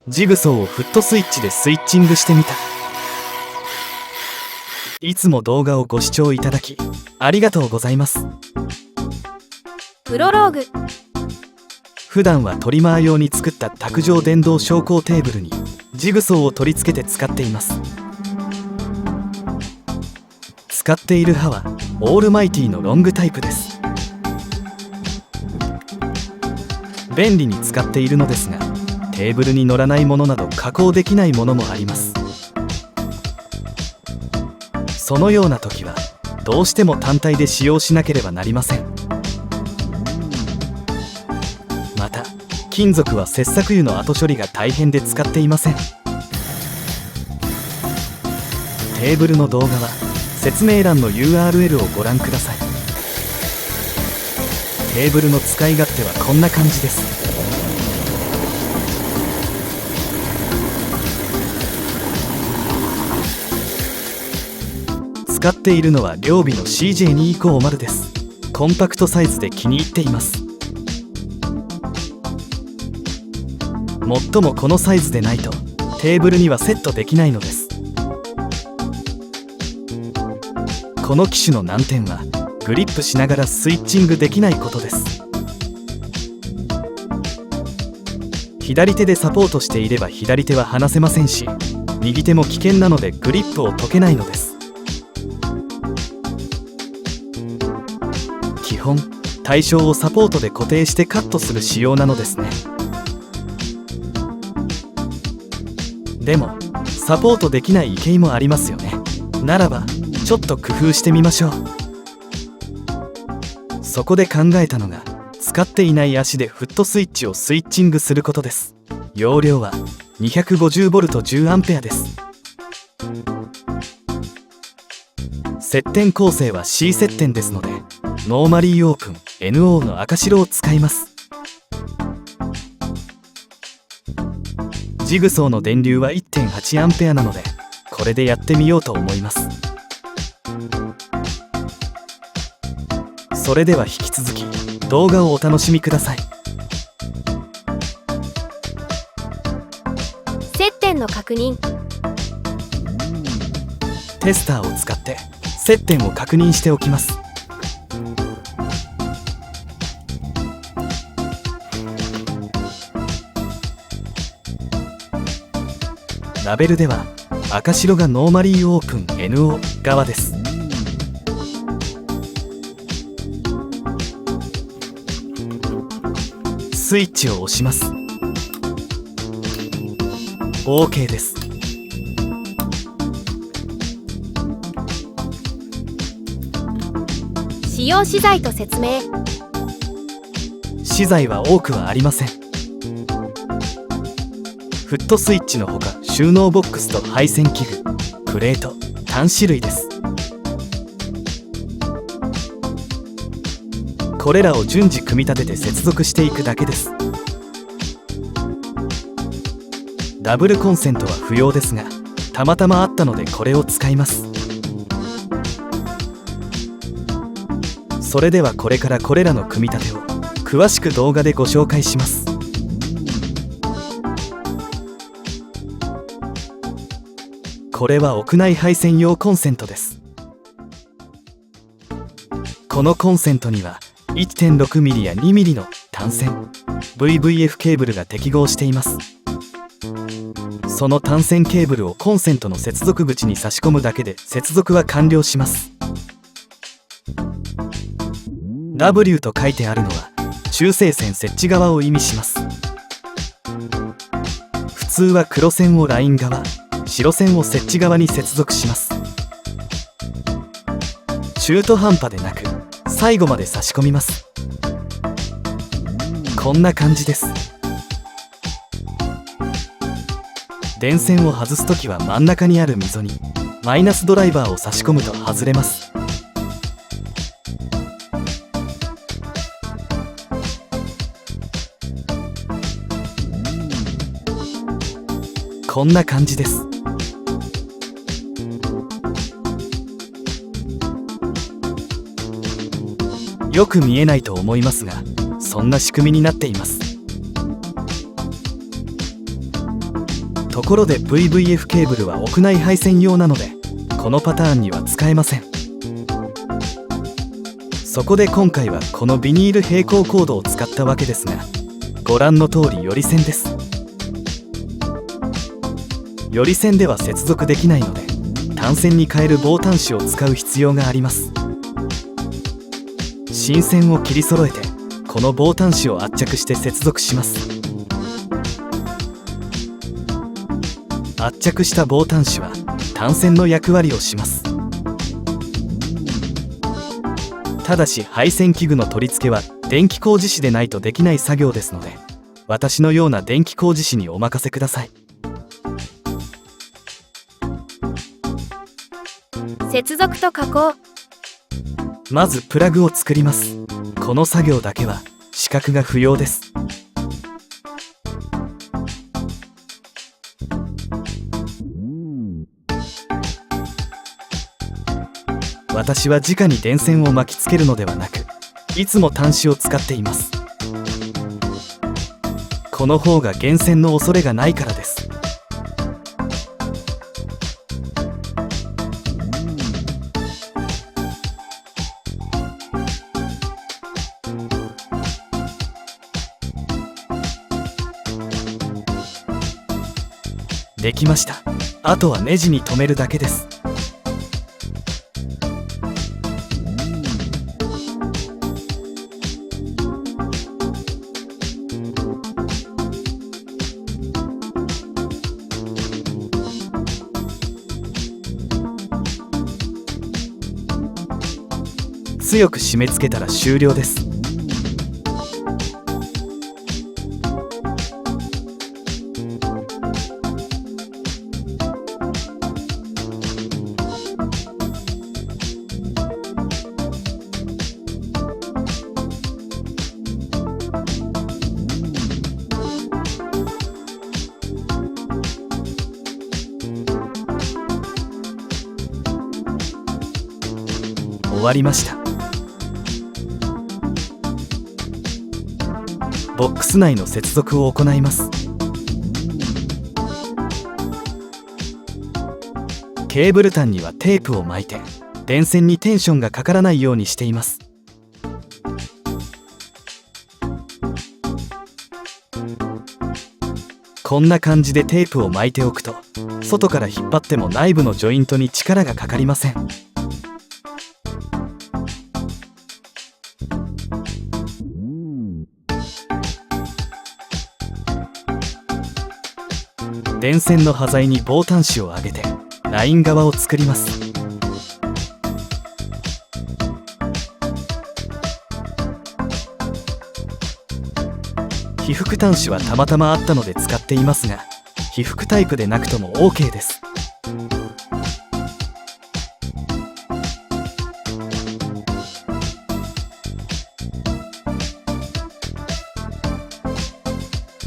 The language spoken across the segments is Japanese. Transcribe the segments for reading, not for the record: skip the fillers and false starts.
ジグソーをフットスイッチでスイッチングしてみた。いつも動画をご視聴いただきありがとうございます。プロローグ。普段はトリマー用に作った卓上電動昇降テーブルにジグソーを取り付けて使っています。使っている刃はオールマイティのロングタイプです。便利に使っているのですが、テーブルに乗らないものなど加工できないものもあります。そのような時はどうしても単体で使用しなければなりません。また金属は切削油の後処理が大変で使っていません。テーブルの動画は説明欄の URL をご覧ください。テーブルの使い勝手はこんな感じです。使っているのは両備の CJ250 です。コンパクトサイズで気に入っています。もっともこのサイズでないとテーブルにはセットできないのです。この機種の難点はグリップしながらスイッチングできないことです。左手でサポートしていれば左手は離せませんし、右手も危険なのでグリップを解けないのです。基本対象をサポートで固定してカットする仕様なのですね。でもサポートできない池井もありますよね。ならばちょっと工夫してみましょう。そこで考えたのが使っていない足でフットスイッチをスイッチングすることです。容量は 250V10A です。接点構成は C 接点ですのでノーマリーオープン NO の赤白を使います。ジグソーの電流は 1.8A なのでこれでやってみようと思います。それでは引き続き動画をお楽しみください。接点の確認。テスターを使って接点を確認しておきます。ラベルでは赤白がノーマリーオープン NO 側です。スイッチを押します。 OK です。使用資材と説明。資材は多くはありません。フットスイッチのほか収納ボックスと配線器具、プレート、端子類です。これらを順次組み立てて接続していくだけです。ダブルコンセントは不要ですがたまたまあったのでこれを使います。それではこれからこれらの組み立てを詳しく動画でご紹介します。これは屋内配線用コンセントです。このコンセントには 1.6mm や 2mm の単線 VVF ケーブルが適合しています。その単線ケーブルをコンセントの接続口に差し込むだけで接続は完了します。 W と書いてあるのは中性線設置側を意味します。普通は黒線をライン側、白線を設置側に接続します。中途半端でなく最後まで差し込みます。こんな感じです。電線を外すときは真ん中にある溝にマイナスドライバーを差し込むと外れます。こんな感じです。よく見えないと思いますが、そんな仕組みになっています。ところで VVF ケーブルは屋内配線用なのでこのパターンには使えません。そこで今回はこのビニール並行コードを使ったわけですが、ご覧の通りより線です。より線では接続できないので単線に変える棒端子を使う必要があります。新線を切り揃えてこの棒端子を圧着して接続します。圧着した棒端子は単線の役割をします。ただし配線器具の取り付けは電気工事士でないとできない作業ですので、私のような電気工事士にお任せください。接続と加工。まずプラグを作ります。この作業だけは資格が不要です。私は直に電線を巻きつけるのではなく、いつも端子を使っています。この方が減線の恐れがないからです。できました。あとはネジに留めるだけです。強く締め付けたら終了です。終わりました。ボックス内の接続を行います。ケーブル端にはテープを巻いて電線にテンションがかからないようにしています。こんな感じでテープを巻いておくと外から引っ張っても内部のジョイントに力がかかりません。電線の端材に棒端子を上げてライン側を作ります。被覆端子はたまたまあったので使っていますが、被覆タイプでなくとも OK です。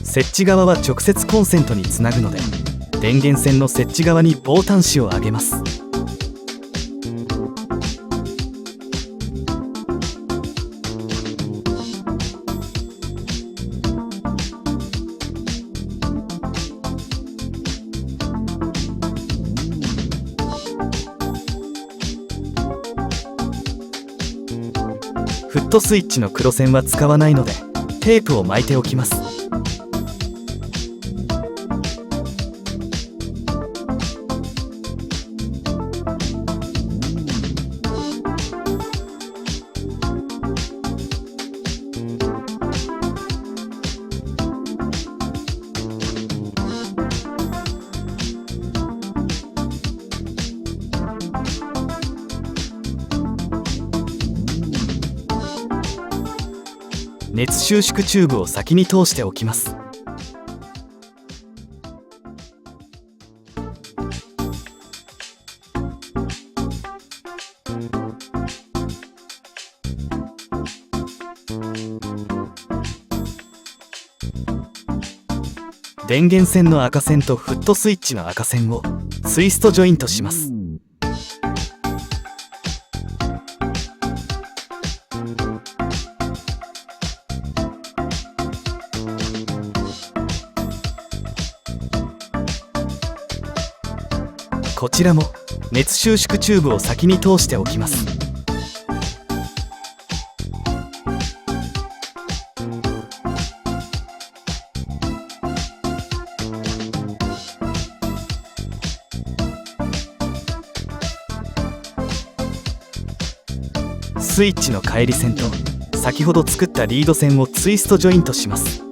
設置側は直接コンセントにつなぐので、電源線の設置側に棒端子を上げます。フットスイッチの黒線は使わないのでテープを巻いておきます。熱収縮チューブを先に通しておきます。電源線の赤線とフットスイッチの赤線をツイストジョイントします。こちらも熱収縮チューブを先に通しておきます。スイッチの返り線と先ほど作ったリード線をツイストジョイントします。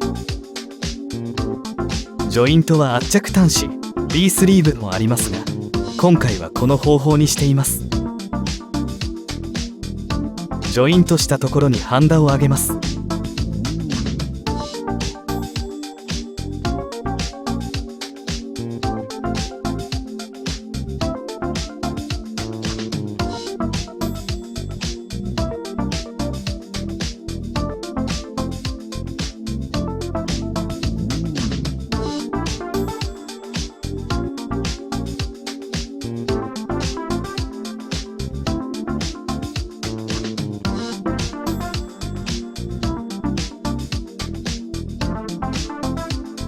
ジョイントは圧着端子 B スリーブもありますが、今回はこの方法にしています。ジョイントしたところにハンダを上げます。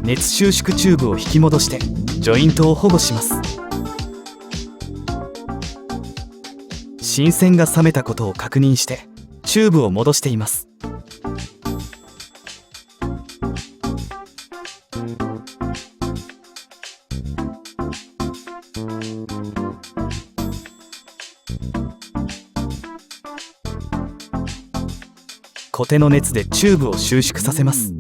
熱収縮チューブを引き戻してジョイントを保護します。新鮮が冷めたことを確認してチューブを戻しています。コテの熱でチューブを収縮させます。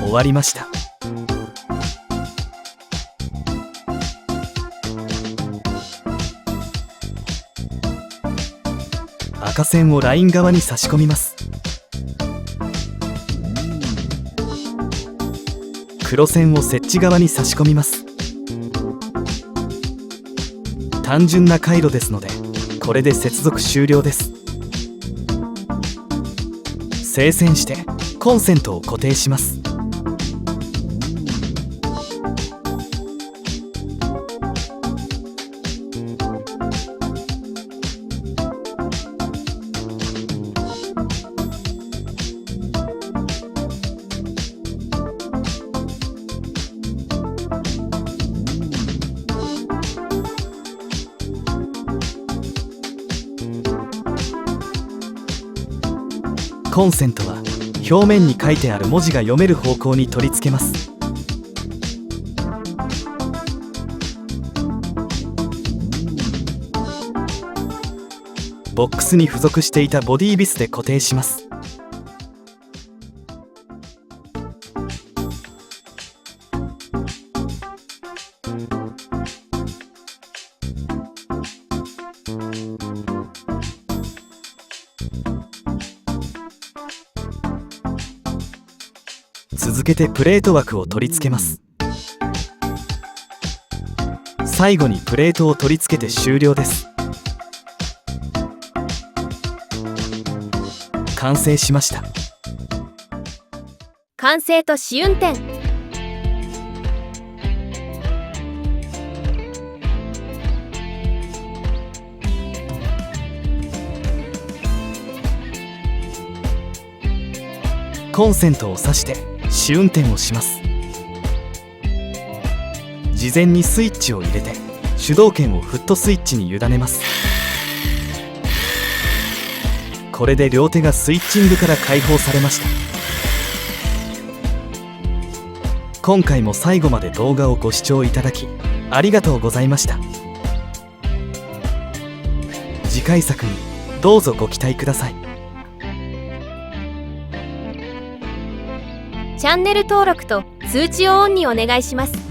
終わりました。赤線をライン側に差し込みます。黒線を接地側に差し込みます。単純な回路ですのでこれで接続終了です。正線してコンセントを固定します。コンセントは表面に書いてある文字が読める方向に取り付けます。ボックスに付属していたボディビスで固定します。続けてプレート枠を取り付けます。最後にプレートを取り付けて終了です。完成しました。完成と試運転。コンセントを挿して試運転をします。事前にスイッチを入れて主導権をフットスイッチに委ねます。これで両手がスイッチングから解放されました。今回も最後まで動画をご視聴いただきありがとうございました。次回作にどうぞご期待ください。チャンネル登録と通知をオンにお願いします。